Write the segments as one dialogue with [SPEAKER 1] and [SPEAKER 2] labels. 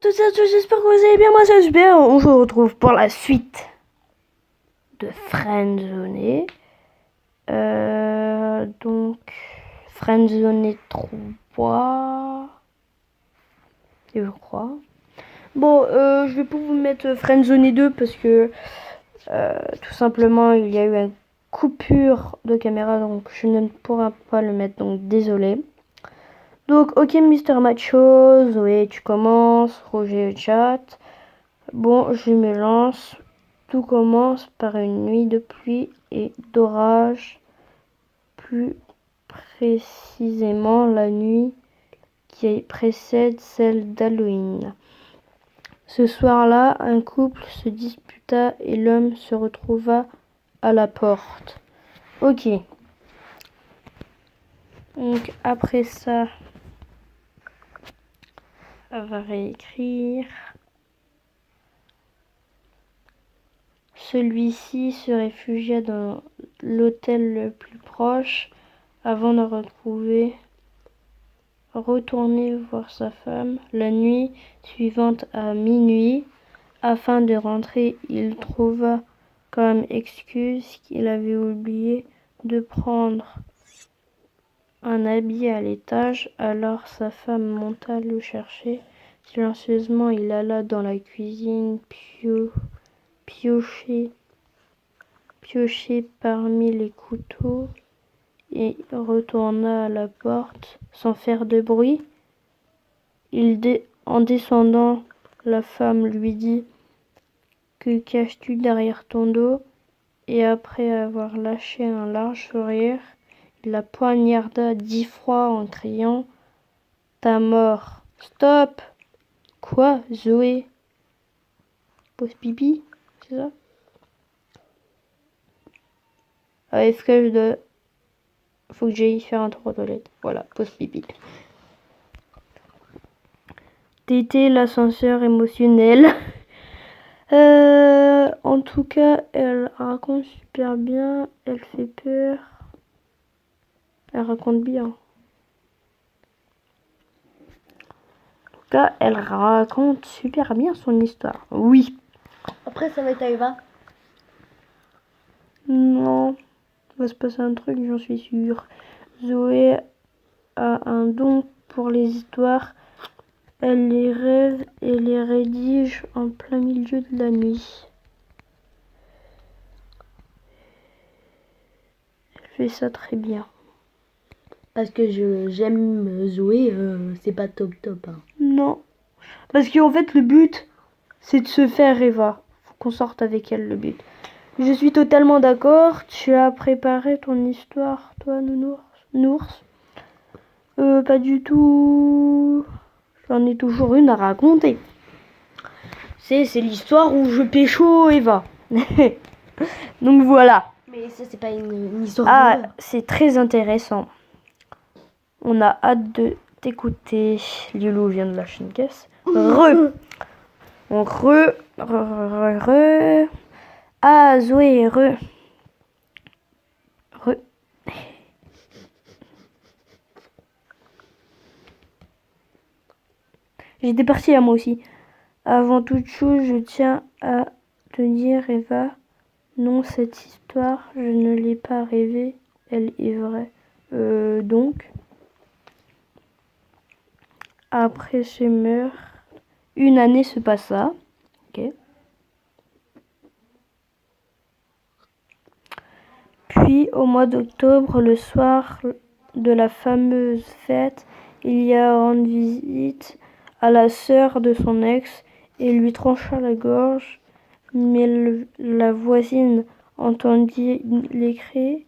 [SPEAKER 1] toutes et à tous, j'espère que vous allez bien, moi ça va super. On se retrouve pour la suite de Friendzone. Donc, Friendzone 3, je crois. Bon, je vais pas vous mettre Friendzone 2 parce que tout simplement il y a eu une coupure de caméra, donc je ne pourrai pas le mettre, donc désolé. Donc, ok, Mister Macho, Zoé, tu commences, Roger, chat. Bon, je me lance. Tout commence par une nuit de pluie et d'orage. Plus précisément, la nuit qui précède celle d'Halloween. Ce soir-là, un couple se disputa et l'homme se retrouva à la porte. Ok. Donc, après ça, on va réécrire. Celui-ci se réfugia dans l'hôtel le plus proche avant de retourner voir sa femme la nuit suivante à minuit. Afin de rentrer, il trouva comme excuse qu'il avait oublié de prendre un habit à l'étage. Alors sa femme monta le chercher. Silencieusement, il alla dans la cuisine, piocher parmi les couteaux et retourna à la porte sans faire de bruit. En descendant, la femme lui dit « Que caches-tu derrière ton dos ?» Et après avoir lâché un large sourire, il la poignarda 10 fois en criant « Ta mort !»« Stop !»« Quoi, Zoé ?»« Pause pipi, c'est ça ?» Est-ce que je dois... Faut que j'aille faire un tour aux toilettes. Voilà, pause pipi. Tété, l'ascenseur émotionnel. En tout cas, elle raconte super bien. Elle fait peur. Elle raconte bien. En tout cas, elle raconte super bien son histoire. Oui.
[SPEAKER 2] Après, ça va être à Eva.
[SPEAKER 1] Non. Il va se passer un truc, j'en suis sûre. Zoé a un don pour les histoires. Elle les rêve et les rédige en plein milieu de la nuit. Elle fait ça très bien.
[SPEAKER 2] Parce que j'aime Zoé, c'est pas top. Hein.
[SPEAKER 1] Non. Parce qu'en fait, le but, c'est de se faire Eva. Faut qu'on sorte avec elle, le but. Je suis totalement d'accord. Tu as préparé ton histoire, toi, Nours? Pas du tout. J'en ai toujours une à raconter. C'est l'histoire où je pécho Eva. Donc voilà.
[SPEAKER 2] Mais ça, c'est pas une histoire
[SPEAKER 1] Ah, c'est très intéressant. On a hâte de t'écouter. Lilou vient de lâcher une caisse. Ah, Zoé, J'étais partie là, moi aussi. Avant toute chose, je tiens à te dire, Eva, non, cette histoire, je ne l'ai pas rêvée. Elle est vraie. Donc, après ce meurtre, une année se passa. Ok. Puis, au mois d'octobre, le soir de la fameuse fête, il y a rendre visite à la sœur de son ex et lui trancha la gorge. Mais la voisine entendit les cris.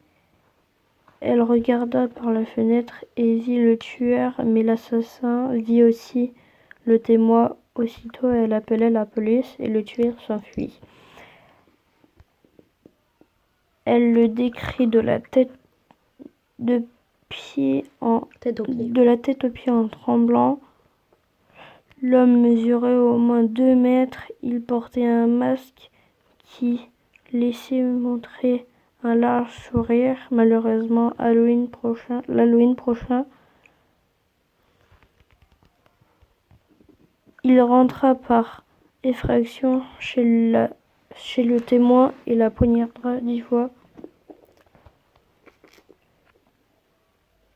[SPEAKER 1] Elle regarda par la fenêtre et vit le tueur, mais l'assassin vit aussi le témoin. Aussitôt, elle appela la police et le tueur s'enfuit. Elle le décrit de la tête aux pieds en tremblant. L'homme mesurait au moins 2 mètres. Il portait un masque qui laissait montrer un large sourire. Malheureusement, l'Halloween prochain, Il rentra par effraction chez le témoin et la poignarda 10 fois.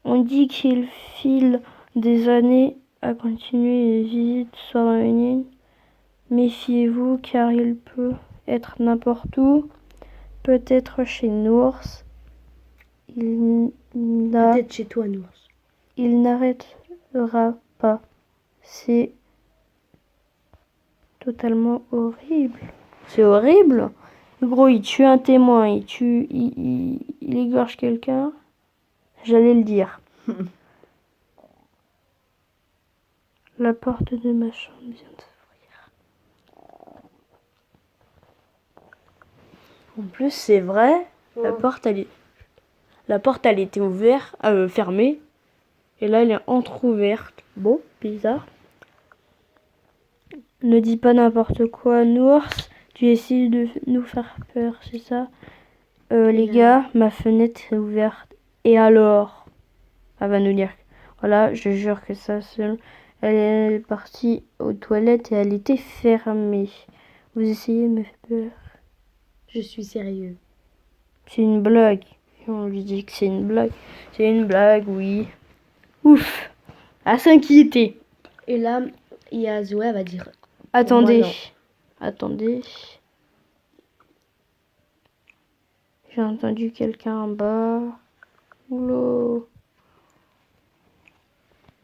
[SPEAKER 1] On dit qu'il file des années à continuer les visites sans revenir. Méfiez-vous car il peut être n'importe où. Peut-être chez Nours.
[SPEAKER 2] Peut-être chez toi, Nours.
[SPEAKER 1] Il n'arrêtera pas. C'est totalement horrible. C'est horrible. Gros, il tue un témoin, il égorge quelqu'un. J'allais le dire. La porte de ma chambre vient de s'ouvrir. En plus, c'est vrai.
[SPEAKER 2] Oh.
[SPEAKER 1] La porte, elle était ouverte, fermée. Et là, elle est entrouverte. Bon, bizarre. Ne dis pas n'importe quoi, Nours. Tu essaies de nous faire peur, c'est ça? Les gars, ma fenêtre est ouverte. Et alors? Elle va nous dire. Voilà, je jure que ça seule. Elle est partie aux toilettes et elle était fermée. Vous essayez de me faire peur?
[SPEAKER 2] Je suis sérieux.
[SPEAKER 1] C'est une blague. On lui dit que c'est une blague. C'est une blague, oui. Ouf. À s'inquiéter.
[SPEAKER 2] Et là, il y a Zoé, elle va dire...
[SPEAKER 1] Attendez. Attendez. J'ai entendu quelqu'un en bas. Oula.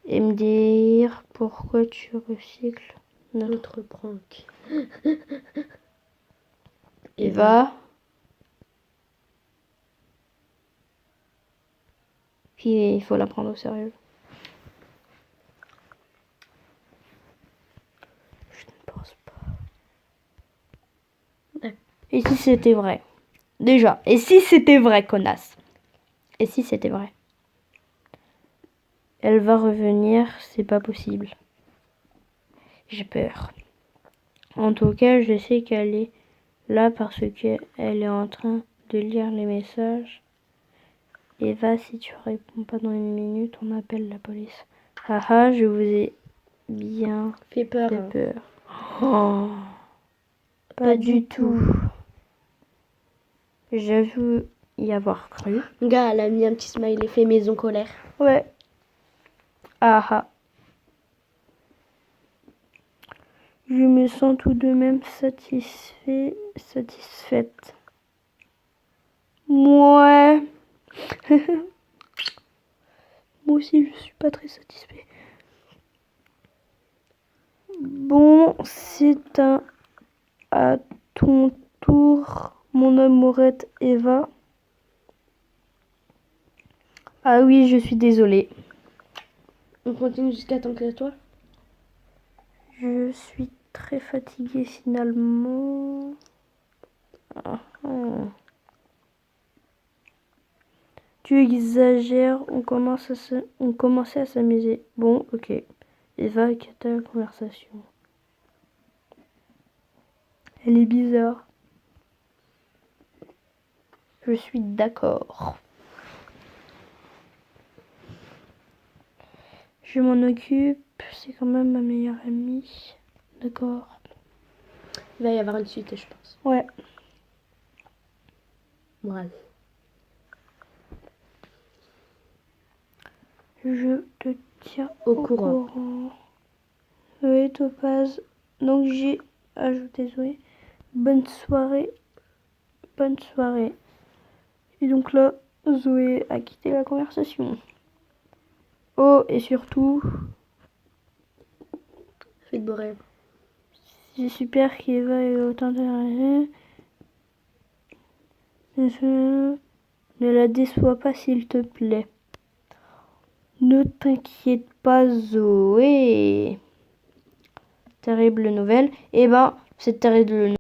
[SPEAKER 1] Et me dire pourquoi tu recycles
[SPEAKER 2] notre prank.
[SPEAKER 1] Eva. Puis il faut la prendre au sérieux. Je ne pense pas. Et si c'était vrai? Déjà, et si c'était vrai, connasse? Et si c'était vrai? Elle va revenir, c'est pas possible. J'ai peur. En tout cas, je sais qu'elle est là parce qu'elle est en train de lire les messages. Eva, si tu réponds pas dans 1 minute, on appelle la police. Haha, je vous ai bien
[SPEAKER 2] fait peur.
[SPEAKER 1] Oh, pas du tout. J'avoue y avoir cru.
[SPEAKER 2] Le gars, elle a mis un petit smiley fait maison colère.
[SPEAKER 1] Ouais. Ah. Je me sens tout de même satisfaite. Ouais. Moi aussi, je suis pas très satisfait. Bon, c'est à ton tour, mon amourette Eva. Ah oui, je suis désolée.
[SPEAKER 2] On continue jusqu'à temps que toi?
[SPEAKER 1] Je suis très fatiguée finalement. Tu exagères, on commençait à s'amuser. Bon, ok. Eva, quelle est la conversation? Elle est bizarre. Je suis d'accord. Je m'en occupe, c'est quand même ma meilleure amie. D'accord.
[SPEAKER 2] Il va y avoir une suite, je pense.
[SPEAKER 1] Ouais.
[SPEAKER 2] Bref.
[SPEAKER 1] Je te tiens au courant. Oui, Topaz. Donc j'ai ajouté Zoé. Bonne soirée. Bonne soirée. Et donc là, Zoé a quitté la conversation. Oh, et surtout...
[SPEAKER 2] Faites beau rêve.
[SPEAKER 1] C'est super qu'Eva ait autant intéressé. Ne la déçois pas, s'il te plaît. Ne t'inquiète pas, Zoé. Terrible nouvelle. Eh ben, cette terrible